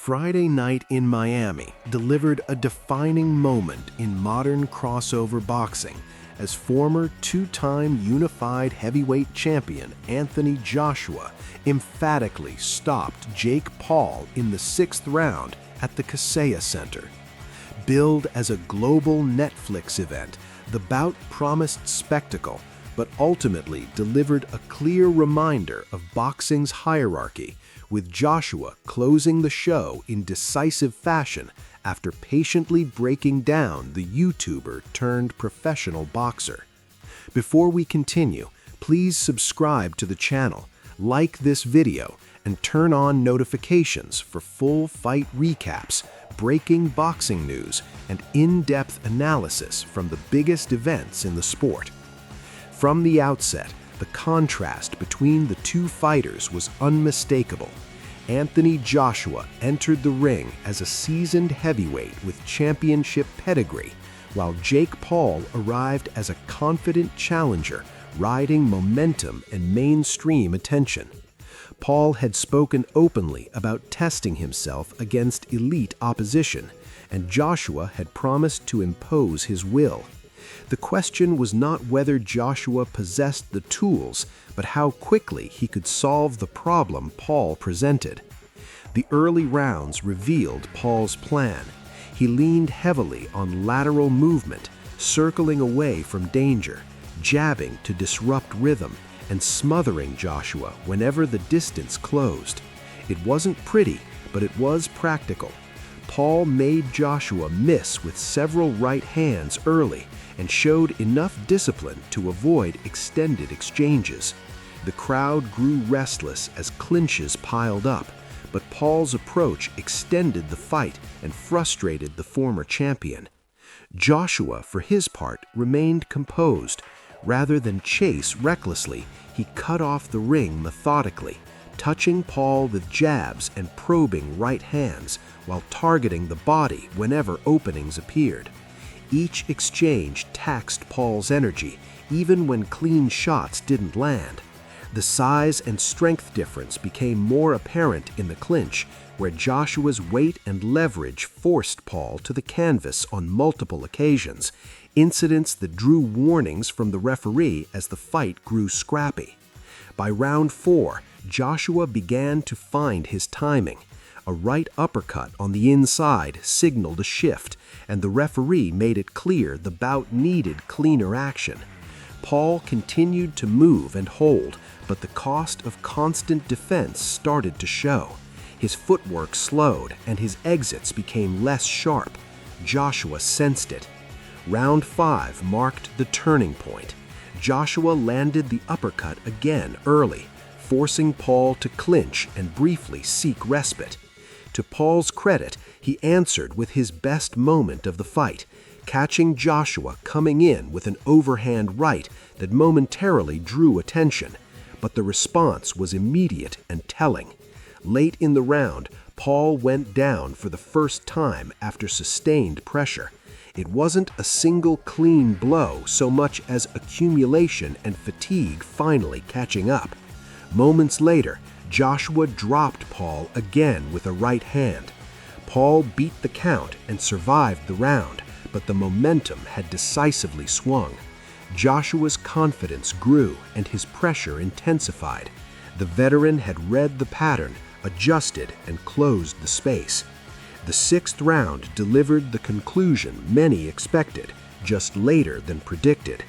Friday Night in Miami delivered a defining moment in modern crossover boxing as former two-time unified heavyweight champion Anthony Joshua emphatically stopped Jake Paul in the 6th round at the Kaseya Center. Billed as a global Netflix event, the bout promised spectacle, but ultimately delivered a clear reminder of boxing's hierarchy, with Joshua closing the show in decisive fashion after patiently breaking down the YouTuber turned professional boxer. Before we continue, please subscribe to the channel, like this video, and turn on notifications for full fight recaps, breaking boxing news, and in-depth analysis from the biggest events in the sport. From the outset, the contrast between the two fighters was unmistakable. Anthony Joshua entered the ring as a seasoned heavyweight with championship pedigree, while Jake Paul arrived as a confident challenger, riding momentum and mainstream attention. Paul had spoken openly about testing himself against elite opposition, and Joshua had promised to impose his will. The question was not whether Joshua possessed the tools, but how quickly he could solve the problem Paul presented. The early rounds revealed Paul's plan. He leaned heavily on lateral movement, circling away from danger, jabbing to disrupt rhythm, and smothering Joshua whenever the distance closed. It wasn't pretty, but it was practical. Paul made Joshua miss with several right hands early and showed enough discipline to avoid extended exchanges. The crowd grew restless as clinches piled up, but Paul's approach extended the fight and frustrated the former champion. Joshua, for his part, remained composed. Rather than chase recklessly, he cut off the ring methodically, touching Paul with jabs and probing right hands while targeting the body whenever openings appeared. Each exchange taxed Paul's energy, even when clean shots didn't land. The size and strength difference became more apparent in the clinch, where Joshua's weight and leverage forced Paul to the canvas on multiple occasions, incidents that drew warnings from the referee as the fight grew scrappy. By round 4, Joshua began to find his timing. A right uppercut on the inside signaled a shift, and the referee made it clear the bout needed cleaner action. Paul continued to move and hold, but the cost of constant defense started to show. His footwork slowed, and his exits became less sharp. Joshua sensed it. Round 5 marked the turning point. Joshua landed the uppercut again early, forcing Paul to clinch and briefly seek respite. To Paul's credit, he answered with his best moment of the fight, catching Joshua coming in with an overhand right that momentarily drew attention. But the response was immediate and telling. Late in the round, Paul went down for the first time after sustained pressure. It wasn't a single clean blow so much as accumulation and fatigue finally catching up. Moments later, Joshua dropped Paul again with a right hand. Paul beat the count and survived the round, but the momentum had decisively swung. Joshua's confidence grew and his pressure intensified. The veteran had read the pattern, adjusted, and closed the space. The 6th round delivered the conclusion many expected, just later than predicted.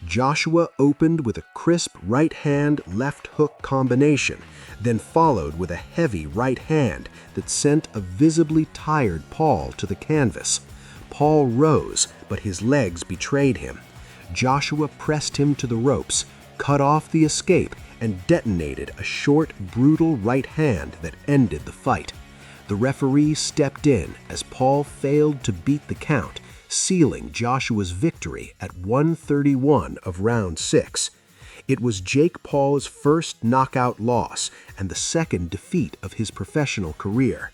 Joshua opened with a crisp right hand left hook combination, then followed with a heavy right hand that sent a visibly tired Paul to the canvas. Paul rose, but his legs betrayed him. Joshua pressed him to the ropes, cut off the escape, and detonated a short, brutal right hand that ended the fight. The referee stepped in as Paul failed to beat the count, sealing Joshua's victory at 131 of round 6. It was Jake Paul's first knockout loss and the second defeat of his professional career.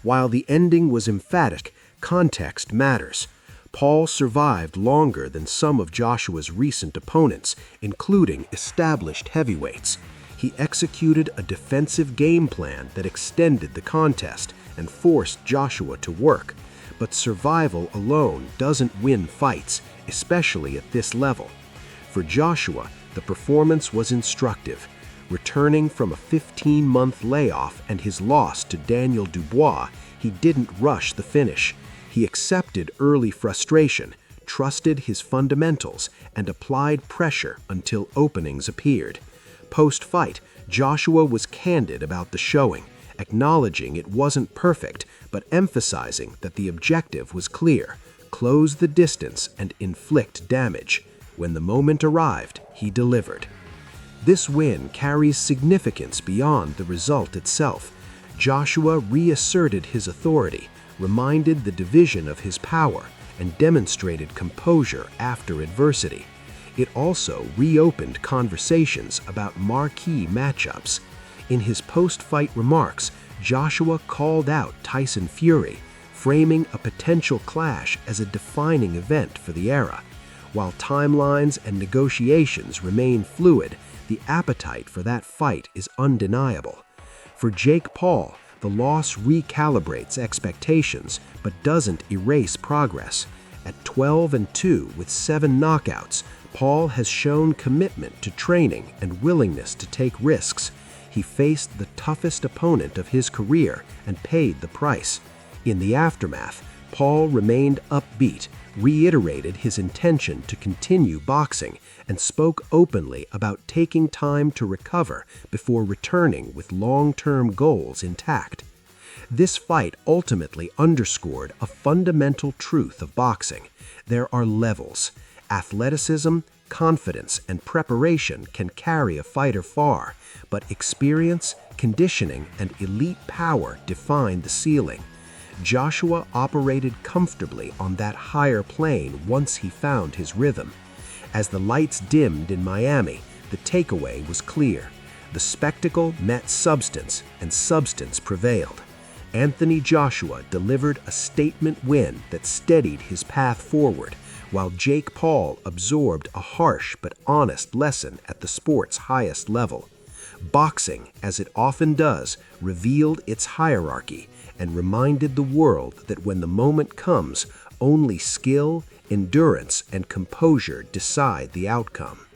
While the ending was emphatic, context matters. Paul survived longer than some of Joshua's recent opponents, including established heavyweights. He executed a defensive game plan that extended the contest and forced Joshua to work. But survival alone doesn't win fights, especially at this level. For Joshua, the performance was instructive. Returning from a 15-month layoff and his loss to Daniel Dubois, he didn't rush the finish. He accepted early frustration, trusted his fundamentals, and applied pressure until openings appeared. Post-fight, Joshua was candid about the showing, acknowledging it wasn't perfect, but emphasizing that the objective was clear: close the distance and inflict damage. When the moment arrived, he delivered. This win carries significance beyond the result itself. Joshua reasserted his authority, reminded the division of his power, and demonstrated composure after adversity. It also reopened conversations about marquee matchups. In his post-fight remarks, Joshua called out Tyson Fury, framing a potential clash as a defining event for the era. While timelines and negotiations remain fluid, the appetite for that fight is undeniable. For Jake Paul, the loss recalibrates expectations but doesn't erase progress. At 12-2 with 7 knockouts, Paul has shown commitment to training and willingness to take risks. He faced the toughest opponent of his career and paid the price. In the aftermath, Paul remained upbeat, reiterated his intention to continue boxing, and spoke openly about taking time to recover before returning with long-term goals intact. This fight ultimately underscored a fundamental truth of boxing. There are levels. Athleticism, confidence, and preparation can carry a fighter far, but experience, conditioning, and elite power define the ceiling. Joshua operated comfortably on that higher plane once he found his rhythm. As the lights dimmed in Miami, the takeaway was clear. The spectacle met substance, and substance prevailed. Anthony Joshua delivered a statement win that steadied his path forward, while Jake Paul absorbed a harsh but honest lesson at the sport's highest level. Boxing, as it often does, revealed its hierarchy and reminded the world that when the moment comes, only skill, endurance, and composure decide the outcome.